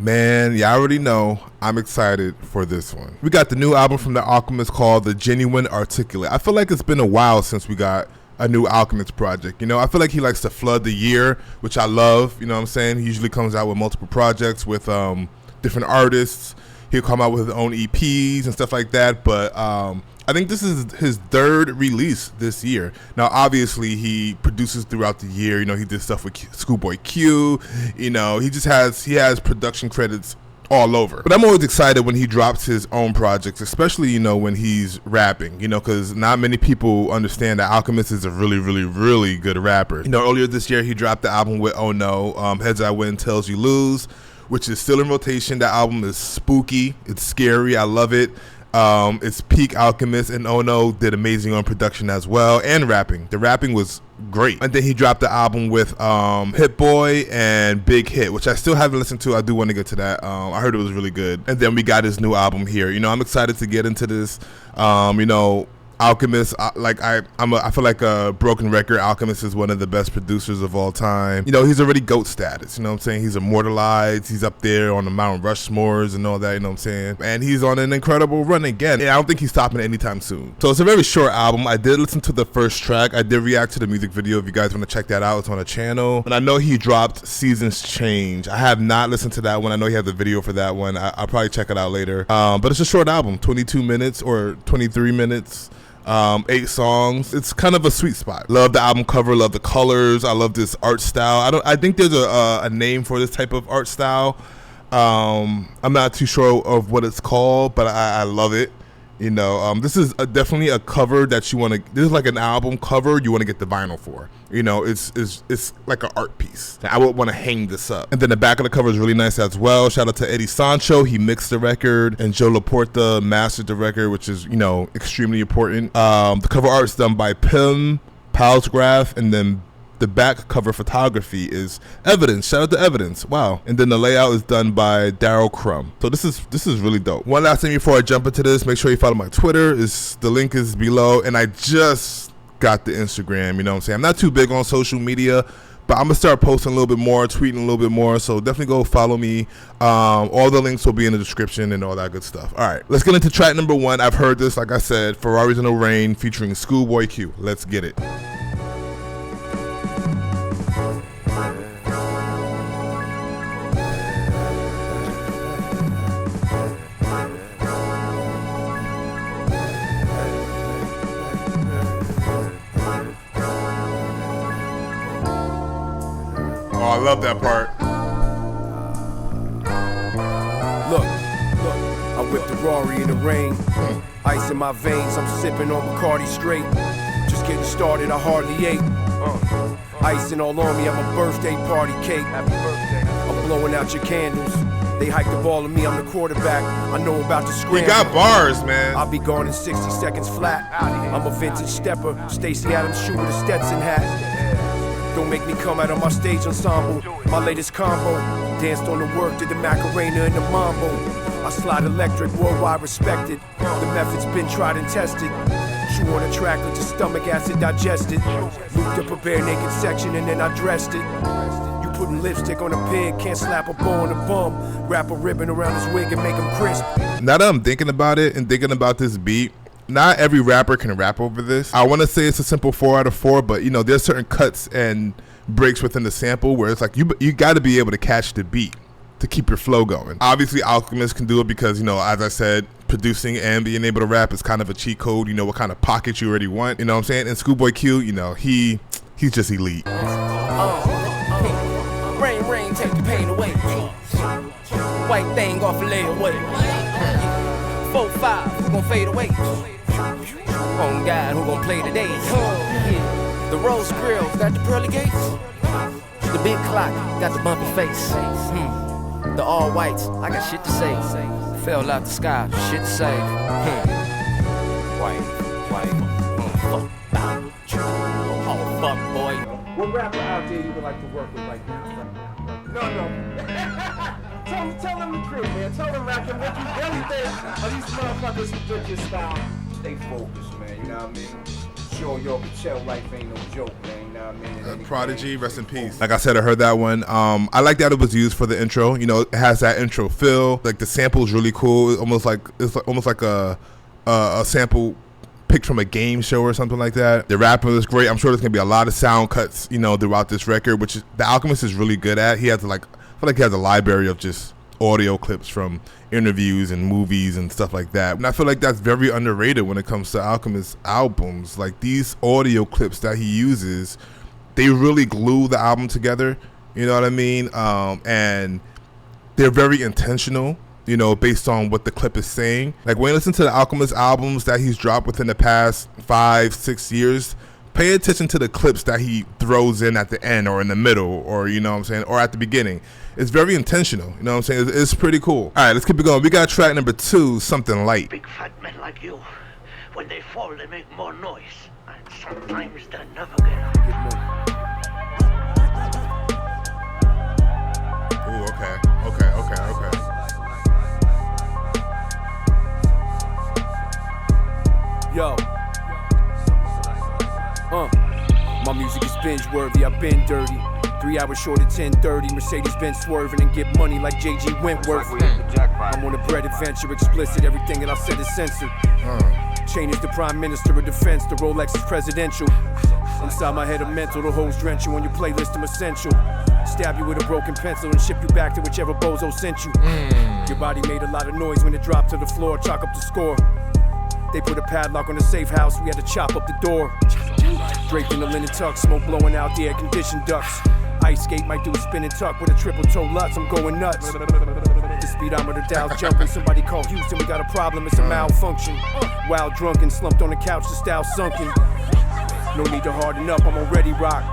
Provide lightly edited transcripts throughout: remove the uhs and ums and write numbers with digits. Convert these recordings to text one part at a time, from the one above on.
Man, y'all already know I'm excited for this one. We got the new album from the Alchemist called The Genuine Articulate. I feel like it's been a while since we got a new Alchemist project. You know, I feel like he likes to flood the year, which I love. You know what I'm saying? He usually comes out with multiple projects with different artists. He'll come out with his own EPs and stuff like that. But I think this is his third release this year. Now, obviously, he produces throughout the year. You know, he did stuff with Schoolboy Q. You know, he has production credits all over. But I'm always excited when he drops his own projects, especially, you know, when he's rapping, you know, because not many people understand that Alchemist is a really, really, really good rapper. You know, earlier this year, he dropped the album with Oh No, Heads I Win, Tails You Lose, which is still in rotation. That album is spooky. It's scary. I love it. It's peak Alchemist, and Oh No did amazing on production as well, and rapping. The rapping was great. And then he dropped the album with Hit Boy and Big Hit, which I still haven't listened to. I do want to get to that. I heard it was really good. And then we got his new album here. You know, I'm excited to get into this. You know, Alchemist, I feel like a broken record. Alchemist is one of the best producers of all time. You know, he's already GOAT status. You know what I'm saying? He's immortalized. He's up there on the Mount Rushmores and all that. You know what I'm saying? And he's on an incredible run again. And I don't think he's stopping anytime soon. So it's a very short album. I did listen to the first track. I did react to the music video. If you guys want to check that out, it's on the channel. And I know he dropped Seasons Change. I have not listened to that one. I know he has the video for that one. I'll probably check it out later. But it's a short album, 22 minutes or 23 minutes. 8 songs. It's kind of a sweet spot. Love the album cover, love the colors. I love this art style. I think there's a name for this type of art style. I'm not too sure of what it's called, but I love it. You know, this is definitely a cover that you want to. This is like an album cover you want to get the vinyl for. You know, it's like an art piece. I would want to hang this up. And then the back of the cover is really nice as well. Shout out to Eddie Sancho. He mixed the record, and Joe Laporta mastered the record, which is, you know, extremely important. The cover art is done by Pim Palsgraf, and then the back cover photography is Evidence. Shout out to Evidence. Wow. And then the layout is done by Daryl Crum. So this is really dope. One last thing before I jump into this, make sure you follow my Twitter. The link is below. And I just got the Instagram, you know what I'm saying? I'm not too big on social media, but I'm gonna start posting a little bit more, tweeting a little bit more. So definitely go follow me. All the links will be in the description and all that good stuff. All right, let's get into track number 1. I've heard this, like I said, Ferraris in the Rain featuring Schoolboy Q. Let's get it. Oh, I love that part. Look, I whipped the Rari in the rain. Ice in my veins, I'm sipping on Bacardi straight. Just getting started, I hardly ate. Icing all on me, I'm a birthday party cake. Happy birthday. I'm blowing out your candles. They hike the ball at me, I'm the quarterback. I know about the scramble. We got bars, man. I'll be gone in 60 seconds flat. I'm a vintage stepper, Stacey Adams shoe with a Stetson hat. Don't make me come out of my stage ensemble. My latest combo, danced on the work, did the Macarena and the Mambo. I slide electric, worldwide respected. The method's been tried and tested. Chew on a track, let your stomach acid digest it. Looped up a bare naked section and then I dressed it. You putting lipstick on a pig, can't slap a bow on a bum. Wrap a ribbon around his wig and make him crisp. Now that I'm thinking about it and thinking about this beat, not every rapper can rap over this. I want to say it's a simple 4 out of 4, but you know, there's certain cuts and breaks within the sample where it's like you got to be able to catch the beat to keep your flow going. Obviously, Alchemist can do it because, you know, as I said, producing and being able to rap is kind of a cheat code. You know what kind of pocket you already want. You know what I'm saying? And Schoolboy Q, you know, he's just elite. Rain, rain, take the pain away. White thing off a lay away. 4-5, who gon' fade away? On God, who gon' play today? The rose grill got the pearly gates. The big clock got the bumpy face. The all whites, I got shit to say. Fell out the sky, shit to say. White. Oh, fuck, boy. What rapper out there you would like to work with right now? No. Tell them the truth, man. Tell them, Rakim, what you really think of these motherfuckers who took your style. Stay focused, man, you know what I mean? Sure, y'all can tell life ain't no joke, man, you know what I mean? Prodigy, rest in peace. Like I said, I heard that one. I like that it was used for the intro. You know, it has that intro feel. Like the sample is really cool. It's almost like a sample picked from a game show or something like that. The rapping is great. I'm sure there's gonna be a lot of sound cuts, you know, throughout this record, which is, the Alchemist is really good at. He has I feel like he has a library of just audio clips from interviews and movies and stuff like that. And I feel like that's very underrated when it comes to Alchemist albums. Like these audio clips that he uses, they really glue the album together. You know what I mean? And they're very intentional, you know, based on what the clip is saying. Like when you listen to the Alchemist albums that he's dropped within the past 5-6 years, pay attention to the clips that he throws in at the end or in the middle, or, you know what I'm saying, or at the beginning. It's very intentional, you know what I'm saying? It's pretty cool. All right, let's keep it going. We got track number 2, Something Light. Big fat men like you, when they fall, they make more noise. And sometimes they never get up. Ooh, okay. Yo. My music is binge-worthy, I've been dirty. 3 hours short of 10:30, Mercedes-Benz swerving and get money like J.G. Wentworth. I'm on a bread adventure, explicit, everything that I said is censored. Chain is the prime minister of defense, the Rolex is presidential. Inside my head of mental, the hoes drench you on your playlist, I'm essential. Stab you with a broken pencil and ship you back to whichever bozo sent you. Your body made a lot of noise when it dropped to the floor, chalk up the score. They put a padlock on the safe house, we had to chop up the door. Draped in the linen tux, smoke blowing out the air-conditioned ducts. Ice skate might do a spin and tuck with a triple toe Lutz, I'm going nuts. The speedometer dial's jumping, somebody call Houston, we got a problem, it's a malfunction. Wild drunken, slumped on the couch, the style sunken. No need to harden up, I'm already rock.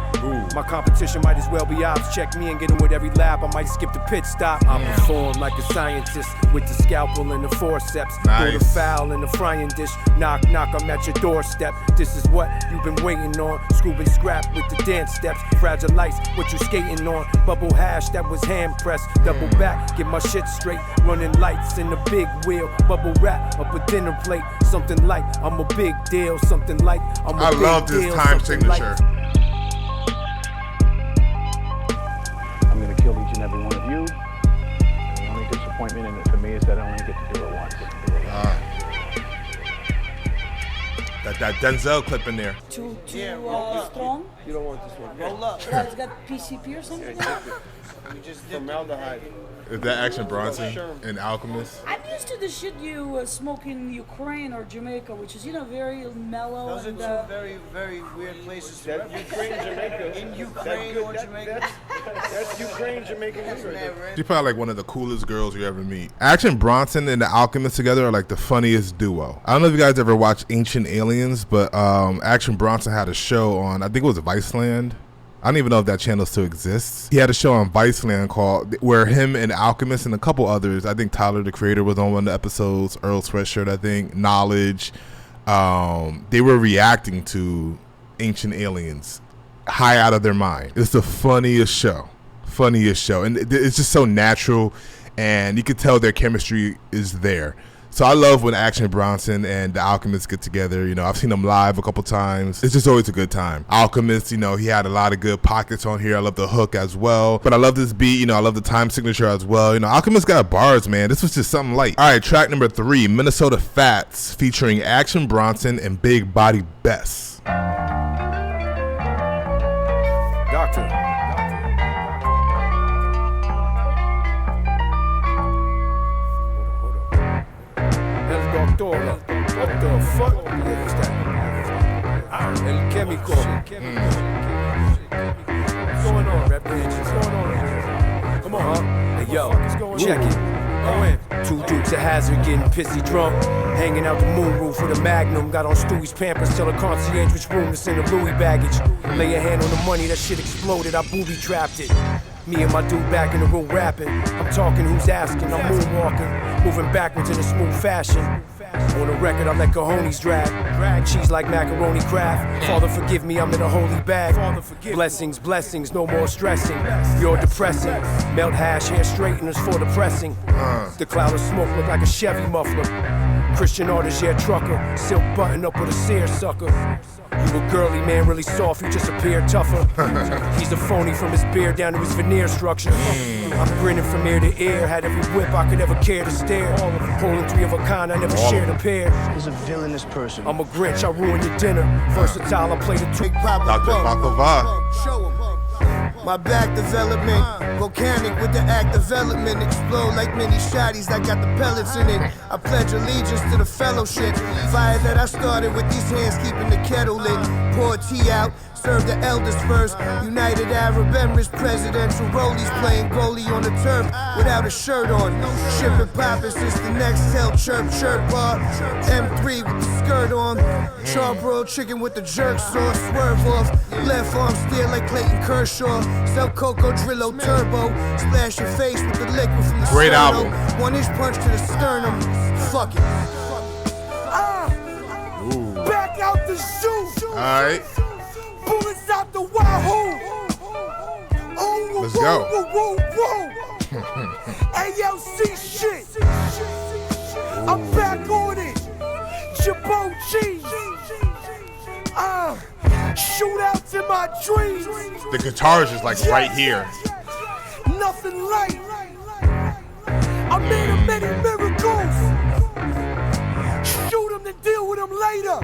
My competition might as well be ops. Check me and get in with every lap, I might skip the pit stop. I perform like a scientist with the scalpel and the forceps. Nice. Throw the foul in the frying dish. Knock, knock, I'm at your doorstep. This is what you've been waiting on. Scoop and scrap with the dance steps. Fragile ice, what you skating on. Bubble hash, that was hand pressed. Double back, get my shit straight. Running lights in the big wheel. Bubble wrap up a dinner plate. Something like I'm a big deal. Something like I'm a big deal. I love this time signature. I'm going to kill each and every one of you. The only disappointment in it for me is that I only get to do it once. That Denzel clip in there. Too strong? You don't want this one. Roll up. It's got PCP or something? You just formaldehyde. Is that Action Bronson in Alchemist? I'm used to the shit you smoke in Ukraine or Jamaica, which is, very mellow. Those and, are two very, very weird places to Ukraine, Jamaica. In Ukraine or Jamaica. That's Ukraine, Jamaica. She's probably like one of the coolest girls you ever meet. Action Bronson and the Alchemist together are like the funniest duo. I don't know if you guys ever watched Ancient Aliens, but Action Bronson had a show on, I think it was Viceland. I don't even know if that channel still exists. He had a show on Viceland where him and Alchemist and a couple others, I think Tyler the Creator was on one of the episodes, Earl Sweatshirt, I think, Knowledge. They were reacting to Ancient Aliens high out of their mind. It's the funniest show. And it's just so natural, and you can tell their chemistry is there. So I love when Action Bronson and the Alchemist get together. I've seen them live a couple times. It's just always a good time. Alchemist, he had a lot of good pockets on here. I love the hook as well. But I love this beat. I love the time signature as well. Alchemist got bars, man. This was just something light. All right, track number 3, Minnesota Fats, featuring Action Bronson and Big Body Bess. Doctor. What the fuck? What's that? El Chemical. What's going on, rap bitch? What's going on? Come on, huh? Hey, yo, check it. Go in. 2 dukes at Hazard getting pissy drunk. Hanging out the moon roof with a magnum. Got on Stewie's Pampers, tell a concierge which room to send the Louis baggage. Lay a hand on the money, that shit exploded. I booby trapped it. Me and my dude back in the room rapping. I'm talking, who's asking? I'm moonwalking, moving backwards in a smooth fashion. On the record, I let cojones drag cheese like macaroni craft. Father, forgive me, I'm in a holy bag. Blessings, blessings, no more stressing. You're depressing. Melt hash, hair straighteners for the pressing. The cloud of smoke look like a Chevy muffler. Christian artist, yeah, trucker. Silk button up with a seersucker. You a girly man, really soft, you just appear tougher. He's a phony from his beard down to his veneer structure. I'm grinning from ear to ear, had every whip I could ever care to stare. Holding 3 of a kind, I never shared a pair. He's a villainous person. I'm a Grinch, I ruin your dinner. Versatile, I play the trick. Dr. Baklava. My back development, volcanic with the act development, explode like mini shotties. I got the pellets in it. I pledge allegiance to the fellowship. Fire that I started with these hands keeping the kettle lit. Pour tea out, serve the elders first. United Arab Emirates presidential rollies playing goalie on the turf without a shirt on. Shipping poppin' since the next hell chirp bar. M3 with the skirt on. Charbroiled chicken with the jerk sauce. Swerve off. Left arm steer like Clayton Kershaw. Sell Coco Drillo Turbo. Splash your face with the liquid from the Great sternum. album. 1 inch punch to the sternum. Fuck it. Back out the shoe. Alright. Bullets out the wahoo. Oh, Let's go. ALC shit. I'm back on it. Jabot cheese. Shootouts in my dreams. The guitar is just like right here. Nothing light. I made a many miracles. Shoot him to deal with him later.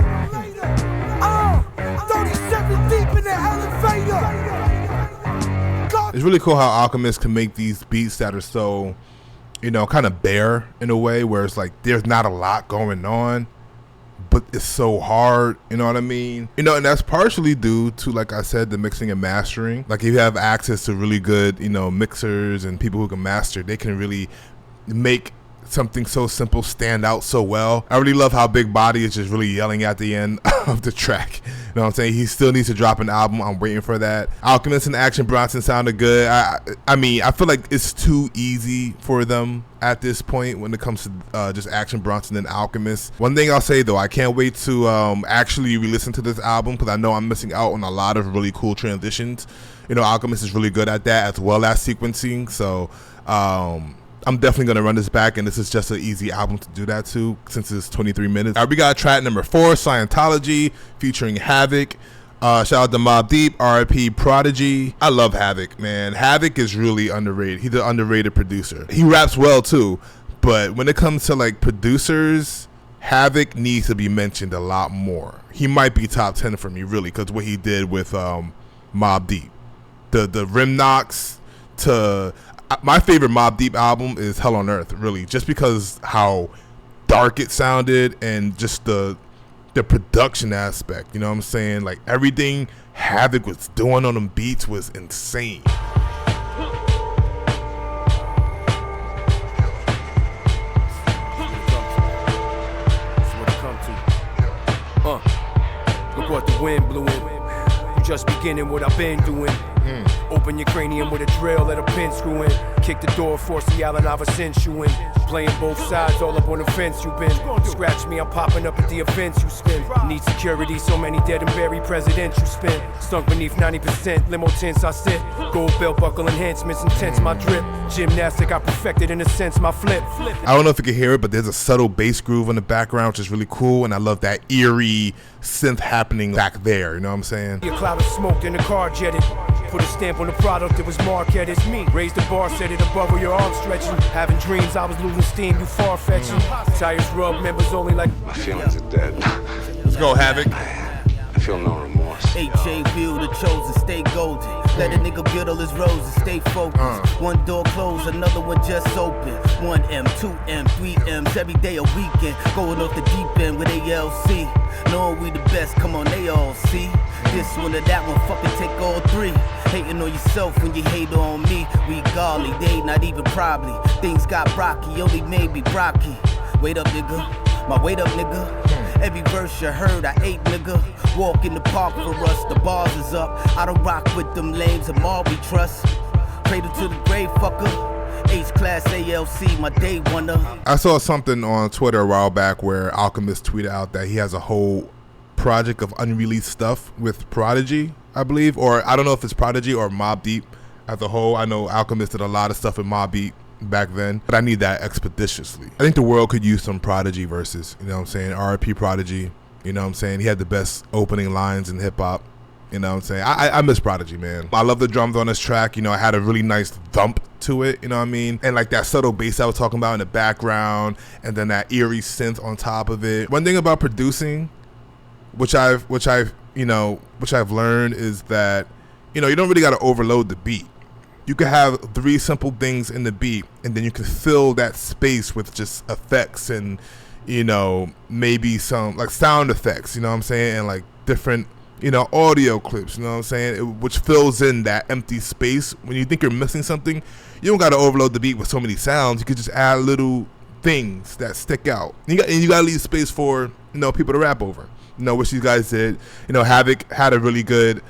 37 deep in the elevator. It's really cool how Alchemist can make these beats that are so, you know, kind of bare in a way where it's like there's not a lot going on, but it's so hard, you know what I mean? You know, and that's partially due to, like I said, the mixing and mastering. Like if you have access to really good, you know, mixers and people who can master, they can really make something so simple stand out so well. I really love how Big Body is just really yelling at the end of the track. You know what I'm saying? He still needs to drop an album. I'm waiting for that. Alchemist and Action Bronson sounded good. I mean, I feel like it's too easy for them at this point when it comes to just Action Bronson and Alchemist. One thing I'll say though, I can't wait to actually re-listen to this album because I know I'm missing out on a lot of really cool transitions. You know, Alchemist is really good at that as well as sequencing. So I'm definitely going to run this back, and this is just an easy album to do that to since it's 23 minutes. All right, we got track number 4, Scientology, featuring Havoc. Shout out to Mobb Deep, RIP Prodigy. I love Havoc, man. Havoc is really underrated. He's an underrated producer. He raps well, too, but when it comes to, like, producers, Havoc needs to be mentioned a lot more. He might be top 10 for me, really, because what he did with Mobb Deep. The rim knocks to... My favorite Mobb Deep album is Hell on Earth, really, just because how dark it sounded and just the production aspect, you know what I'm saying? Like, everything Havoc was doing on them beats was insane. Look what the wind blew in. Just beginning what I've been doing. Open your cranium with a drill, let a pin screw in. Kick the door, force the Allen I've sent you in. Playing both sides, all up on the fence you've been. Scratch me, I'm popping up at the events you spin. Need security, so many dead and buried presidents you spin. Sunk beneath 90%, limo tints I sit. Gold belt buckle enhancements, intense my drip. Gymnastic I perfected in a sense, my flip. I don't know if you can hear it, but there's a subtle bass groove in the background, which is really cool, and I love that eerie synth happening back there, you know what I'm saying? A cloud of smoke in the car jetted. Put a stamp on the product, it was marketed. It's me. Raise the bar, set it above where your arms stretching. Having dreams, I was losing steam, you far-fetching. Tires rub, members only like... My feelings are dead. Let's go, Havoc. I feel no remorse. H.A.V. the chosen, stay golden. Let a nigga build all his roses, stay focused. One door closed, another one just open. 1M, 2M, 3M's, every day a weekend. Going off the deep end with ALC. Knowing we the best, come on, they all see. This one or that one, fucking take all three. Hating on yourself when you hate on me. We golly, they not even probably. Things got rocky, only made me rocky. Wait up, nigga. My weight up, nigga. Every verse you heard, I ate, nigga. Walk in the park for us, the bars is up. I don't rock with them lames, and all we trust. Cradle to the grave, fucker. H-Class ALC, my day wonder. I saw something on Twitter a while back where Alchemist tweeted out that he has a whole project of unreleased stuff with Prodigy, I believe. Or I don't know if it's Prodigy or Mobb Deep as a whole. I know Alchemist did a lot of stuff with Mobb Deep back then, but I need that expeditiously. I think the world could use some Prodigy verses, you know what I'm saying? R.I.P. Prodigy, you know what I'm saying? He had the best opening lines in hip-hop, you know what I'm saying? I miss Prodigy, man. I love the drums on this track, you know, it had a really nice thump to it, you know what I mean? And like that subtle bass I was talking about in the background, and then that eerie synth on top of it. One thing about producing, which I've learned is that, you know, you don't really got to overload the beat. You could have 3 simple things in the beat, and then you can fill that space with just effects and, you know, maybe some like sound effects, you know what I'm saying? And like different, you know, audio clips, you know what I'm saying? Which fills in that empty space. When you think you're missing something, you don't got to overload the beat with so many sounds. You could just add little things that stick out. And you got to leave space for, you know, people to rap over. You know, which these guys did. You know, Havoc had a really good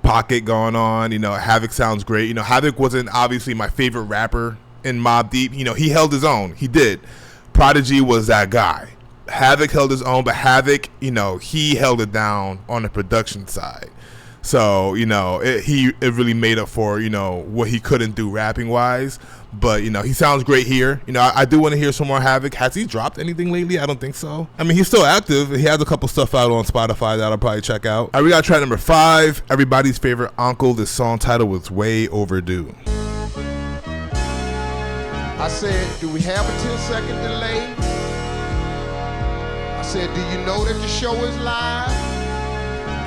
pocket going on. You know, Havoc sounds great. You know, Havoc wasn't obviously my favorite rapper in Mobb Deep. You know, he held his own. He did. Prodigy was that guy. Havoc held his own, but Havoc, you know, he held it down on the production side. So, you know, it really made up for, you know, what he couldn't do rapping wise. But, you know, he sounds great here. You know, I do want to hear some more Havoc. Has he dropped anything lately? I don't think so. I mean, he's still active. He has a couple stuff out on Spotify that I'll probably check out. All right, we got track number 5. Everybody's favorite uncle. This song title was Way Overdue. I said, do we have a 10-second delay? I said, do you know that the show is live?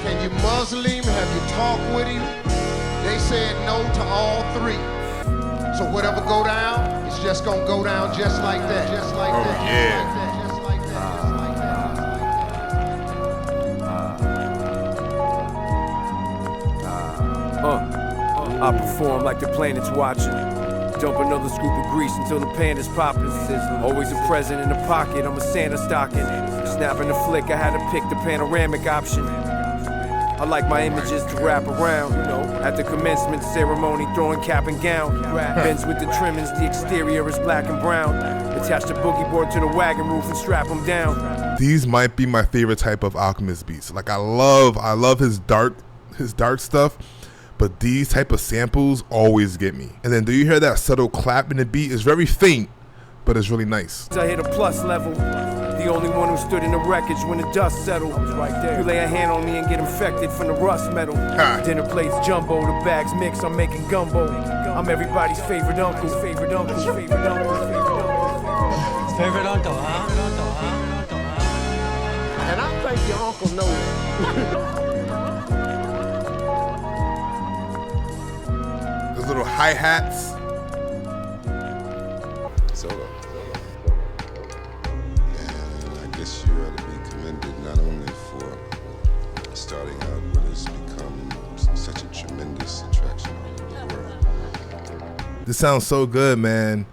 Can you muzzle him? Have you talked with him? They said no to all 3. So whatever go down, it's just gonna go down just like that. Just like that. Yeah. Just like that. I perform like the planet's watching. Dump another scoop of grease until the pan is popping. Always a present in the pocket, I'm a Santa stocking. Snapping the flick, I had to pick the panoramic option. I like my images to wrap around, you know. At the commencement ceremony, throwing cap and gown. Bends with the trimmings, the exterior is black and brown. Attach the boogie board to the wagon roof and strap them down. These might be my favorite type of Alchemist beats. Like I love his dark stuff, but these type of samples always get me. And then do you hear that subtle clap in the beat? It's very faint, but it's really nice. I hit a plus level. The only one who stood in the wreckage when the dust settled. Right there. You lay a hand on me and get infected from the rust metal. Dinner plates jumbo, the bags mix, I'm making gumbo. I'm everybody's favorite uncle. Favorite uncle. Favorite uncle. Favorite uncle, huh? And I think your uncle knows. Those little hi-hats. Solo. And I guess you ought to be commended not only for starting out what has become such a tremendous attraction all over the world. This sounds so good, man.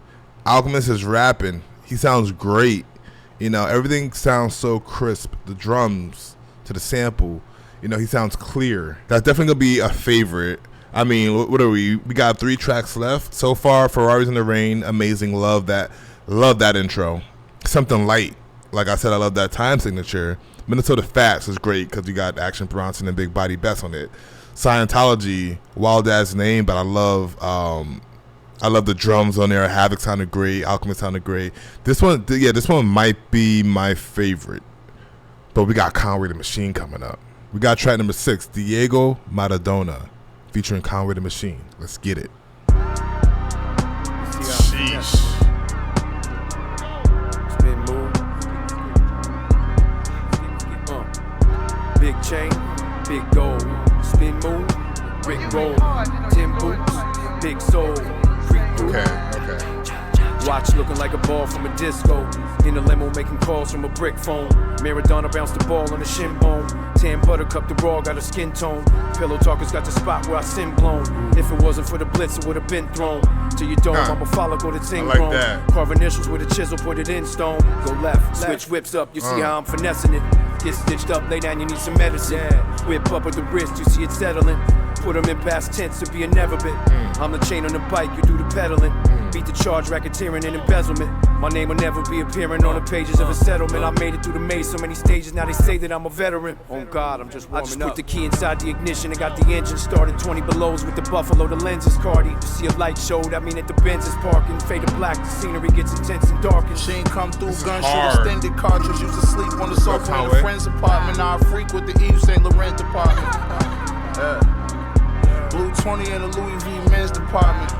Alchemist is rapping. He sounds great. You know, everything sounds so crisp. The drums to the sample, you know, he sounds clear. That's definitely gonna be a favorite. I mean, what are we? We got 3 tracks left so far. Ferraris in the Rain, amazing. Love that intro. Something light. Like I said, I love that time signature. Minnesota Fats is great because you got Action Bronson and Big Body Bess on it. Scientology, wild ass name, but I love the drums on there. Havoc sounded great. Alchemist sounded great. This one might be my favorite. But we got Conway the Machine coming up. We got track number 6, Diego Maradona, featuring Conway the Machine. Let's get it. Sheesh. Spin move. Big chain, big gold. Spin move, Rick roll. 10 boots, big soul. Okay. Watch looking like a ball from a disco. In the limo making calls from a brick phone. Maradona bounced the ball on the shin bone. Tan buttercup, the raw got a skin tone. Pillow talkers got the spot where I sin blown. If it wasn't for the blitz, it would have been thrown to your dome. I'm a follicle that's ingrown. Carve initials with a chisel, put it in stone. Go left, switch whips up, you see how I'm finessing it. Get stitched up, lay down, you need some medicine. Whip up at the wrist, you see it settling. Put them in past tense to be a never bit. I'm the chain on the bike, you do the pedaling. Beat the charge, racketeering and embezzlement. My name will never be appearing on the pages of a settlement. I made it through the maze so many stages, now they say that I'm a veteran. Oh God, I'm just warming up. I just put the key inside the ignition and got the engine started. 20 belows with the Buffalo, the lenses cardi. To see a light show, that mean that the Benz is parking. Faded black, the scenery gets intense and dark. She ain't come through, gunshot extended cartridge. Used to sleep on the sofa in a friend's apartment. Now I freak with the Yves Saint Laurent department. Blue 20 in the Louis V men's department.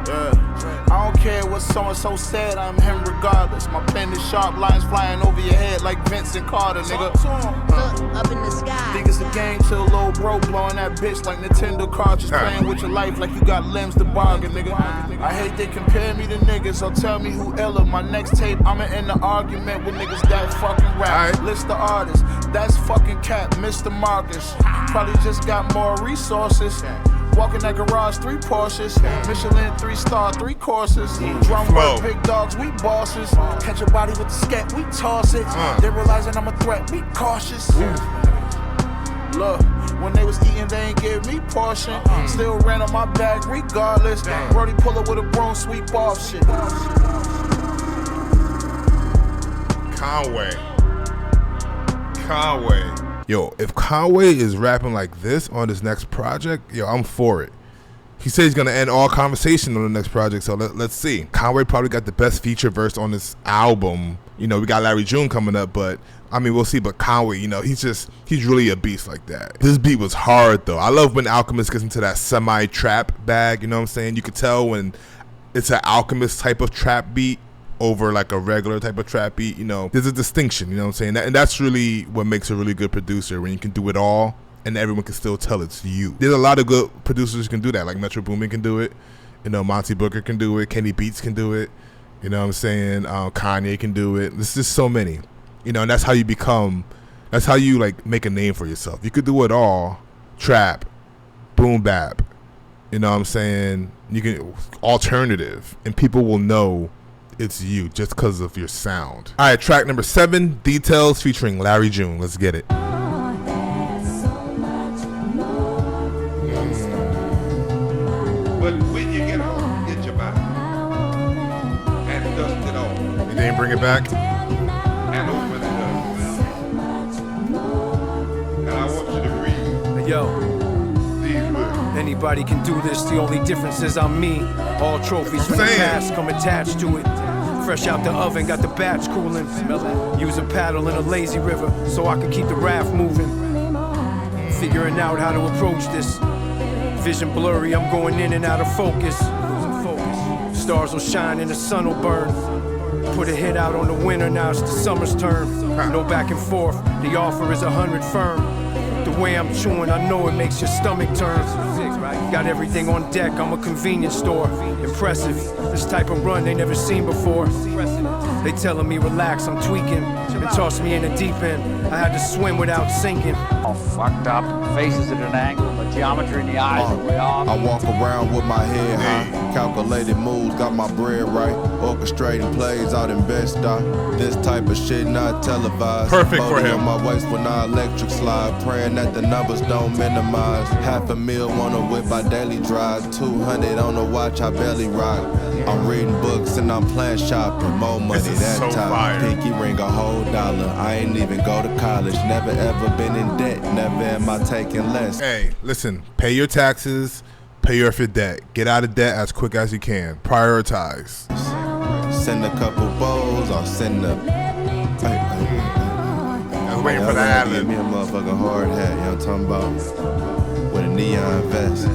I don't care what so-and-so said, I'm him regardless. My pen is sharp, lines flying over your head like Vincent Carter, nigga. Up in the sky. Think it's a game till a little bro blowing that bitch like Nintendo cartridge. Playing with your life like you got limbs to bargain, nigga. I hate they compare me to niggas, so tell me who iller. My next tape, I'ma end the argument with niggas that fucking rap. List the artists, that's fucking cap, Mr. Marcus. Probably just got more resources. Walking that garage, 3 Porsches. Michelin 3-star, 3 courses. Drum work, big dogs, we bosses. Catch a body with the scat, we toss it. They realizing I'm a threat, be cautious. Look, when they was eating, they ain't give me portion. Still ran on my back regardless. Brody pull up with a broom, sweep off shit. Conway. Yo, if Conway is rapping like this on his next project, yo, I'm for it. He said he's gonna end all conversation on the next project, so let's see. Conway probably got the best feature verse on this album. You know, we got Larry June coming up, but I mean, we'll see. But Conway, you know, he's really a beast like that. This beat was hard though. I love when Alchemist gets into that semi-trap bag. You know what I'm saying? You could tell when it's an Alchemist type of trap beat over like a regular type of trap beat. You know, there's a distinction. You know what I'm saying? And that's really what makes a really good producer, when you can do it all and everyone can still tell it's you. There's a lot of good producers who can do that. Like Metro Boomin can do it. You know, Monty Booker can do it. Kenny Beats can do it. You know what I'm saying? Kanye can do it. There's just so many. You know, and that's how you like make a name for yourself. You could do it all. Trap, boom bap. You know what I'm saying? You can alternative, and people will know it's you just because of your sound. All right, track number 7, Details, featuring Larry June. Let's get it. But when you get home, get your body and dust it off. You didn't bring it back? And open it up. And I want you to read. Hey, yo. Anybody can do this, the only difference is I'm me. All trophies from the past come attached to it. Fresh out the oven, got the batch cooling. Use a paddle in a lazy river so I can keep the raft moving. Figuring out how to approach this. Vision blurry, I'm going in and out of focus. Stars will shine and the sun will burn. Put a hit out on the winter, now it's the summer's turn. No back and forth, the offer is 100 firm. The way I'm chewing, I know it makes your stomach turn. Got everything on deck, I'm a convenience store. Impressive, this type of run they never seen before. They telling me relax, I'm tweaking. And toss me in the deep end, I had to swim without sinking. All fucked up, faces at an angle, the geometry in the eyes are way off. I walk around with my head high, calculated moves, got my bread right, orchestrating plays out in Bed-Stuy. This type of shit not televised. Perfect for him. On my waist when I electric slide, praying that the numbers don't minimize. $500,000 on a whip, I daily drive, 200 on the watch, I barely rock. I'm reading books and I'm playing shopping, more money that so time. fire. Pinky ring a whole dollar. I ain't even go to college, never ever been in debt, never am I taking less. Hey, listen, pay your taxes, pay your debt. Get out of debt as quick as you can. Prioritize. Send a couple bowls, I'll send a... I was waiting for that. Give me a motherfucking hard hat, you know what I'm talking about? With a neon vest.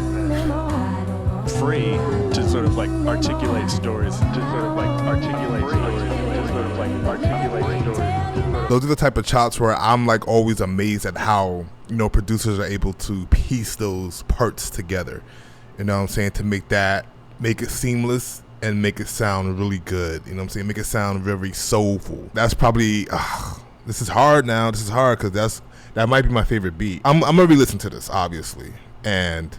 Free to sort of like articulate stories. Those are the type of chops where I'm like always amazed at how, you know, producers are able to piece those parts together. You know what I'm saying? To make it seamless and make it sound really good. You know what I'm saying? Make it sound very soulful. That's probably, this is hard now. This is hard because that might be my favorite beat. I'm gonna re-listen to this, obviously. And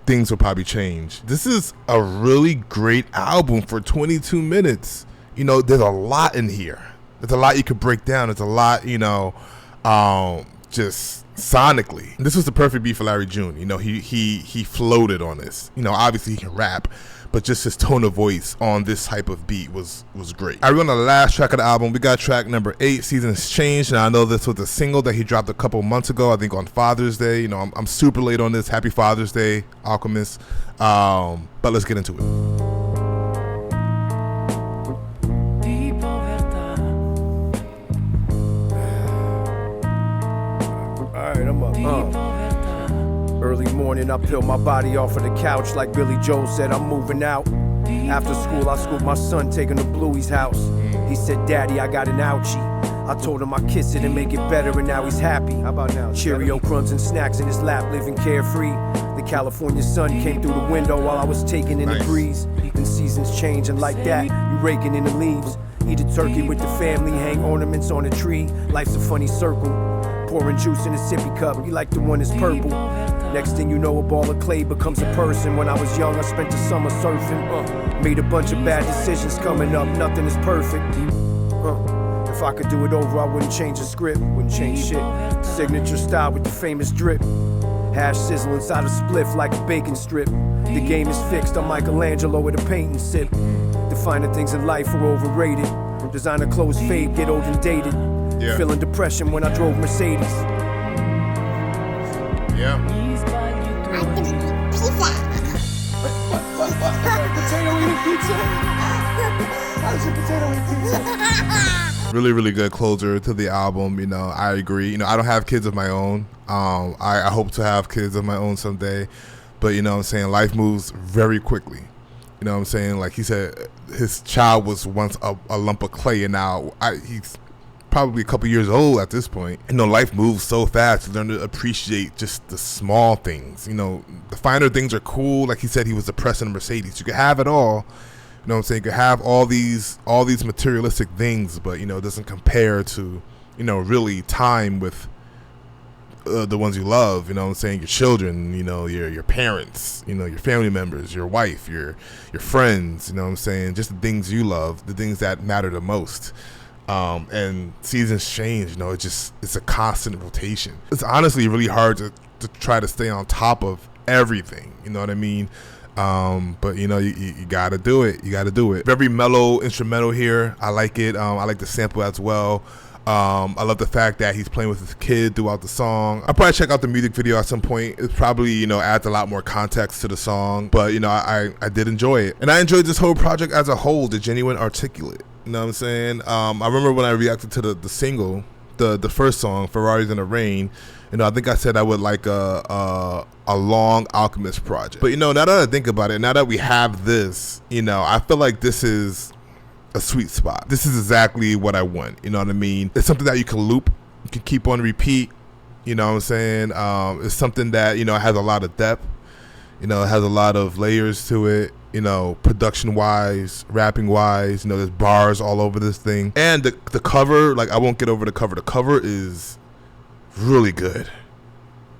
things will probably change. This is a really great album for 22 minutes. You know, there's a lot in here. There's a lot you could break down. There's a lot, you know, just sonically. This was the perfect beat for Larry June. You know, he floated on this. You know, obviously he can rap, but just his tone of voice on this type of beat was great. I on the last track of the album, we got track number 8, Seasons Change, and I know this was a single that he dropped a couple months ago, I think on Father's Day. You know, I'm super late on this. Happy Father's Day, Alchemist. But let's get into it. I'm up. Early morning, I peel my body off of the couch like Billy Joel said, I'm moving out. After school, I scooped my son, taking to Bluey's house. He said, Daddy, I got an ouchie. I told him I'd kiss it and make it better, and now he's happy. How about now? Cheerio crumbs and snacks in his lap, living carefree. The California sun came through the window while I was taking in the breeze. Then seasons change, and like that, you raking in the leaves. Eat a turkey with the family, hang ornaments on a tree. Life's a funny circle. Pouring juice in a sippy cup, you like the one that's purple. Next thing you know, a ball of clay becomes a person. When I was young, I spent the summer surfing. Made a bunch of bad decisions coming up, nothing is perfect. If I could do it over, I wouldn't change the script, wouldn't change shit. Signature style with the famous drip. Hash sizzle inside a spliff like a bacon strip. The game is fixed, I'm Michelangelo with a paint and sip. The finer things in life are overrated. Designer clothes fade, get old and dated. Yeah. Feeling depression when I drove Mercedes. Yeah. Really, really good closer to the album. You know, I agree. You know, I don't have kids of my own. I hope to have kids of my own someday. But, you know what I'm saying, life moves very quickly. You know what I'm saying? Like he said, his child was once a lump of clay, and now he's probably a couple years old at this point. You know, life moves so fast. You learn to appreciate just the small things. You know, the finer things are cool. Like he said, he was depressed in a Mercedes. You could have it all. You know what I'm saying? You could have all these materialistic things, but, you know, it doesn't compare to, you know, really time with the ones you love. You know what I'm saying? Your children, you know, your parents, you know, your family members, your wife, your friends, you know what I'm saying? Just the things you love, the things that matter the most. And seasons change, you know, it's a constant rotation. It's honestly really hard to try to stay on top of everything, you know what I mean? But you know, you gotta do it. You gotta do it. Very mellow instrumental here. I like it. I like the sample as well. I love the fact that he's playing with his kid throughout the song. I'll probably check out the music video at some point. It probably, you know, adds a lot more context to the song. But, you know, I did enjoy it. And I enjoyed this whole project as a whole, the genuine articulate. You know what I'm saying? I remember when I reacted to the single, the first song, Ferraris in the Rain, you know, I think I said I would like a long Alchemist project. But, you know, now that I think about it, now that we have this, you know, I feel like this is a sweet spot. This is exactly what I want. You know what I mean? It's something that you can loop, you can keep on repeat. You know what I'm saying? It's something that, you know, has a lot of depth. You know, it has a lot of layers to it. You know, production wise, rapping wise, you know, there's bars all over this thing. And the cover, like, I won't get over the cover. The cover is really good.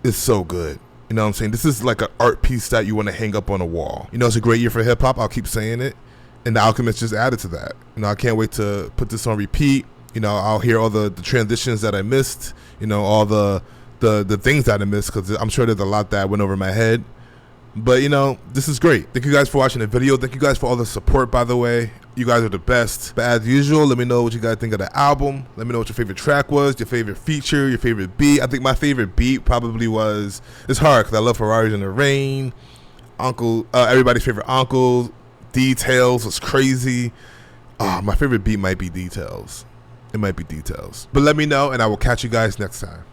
It's so good. You know what I'm saying? This is like an art piece that you want to hang up on a wall. You know, it's a great year for hip hop. I'll keep saying it. And the Alchemist just added to that. You know, I can't wait to put this on repeat. You know, I'll hear all the transitions that I missed. You know, all the things that I missed, because I'm sure there's a lot that went over my head. But, you know, this is great. Thank you guys for watching the video. Thank you guys for all the support, by the way. You guys are the best. But as usual, let me know what you guys think of the album. Let me know what your favorite track was, your favorite feature, your favorite beat. I think my favorite beat probably was, it's hard because I love Ferraris in the Rain. Everybody's favorite uncle. Details was crazy. My favorite beat might be Details. It might be Details. But let me know, and I will catch you guys next time.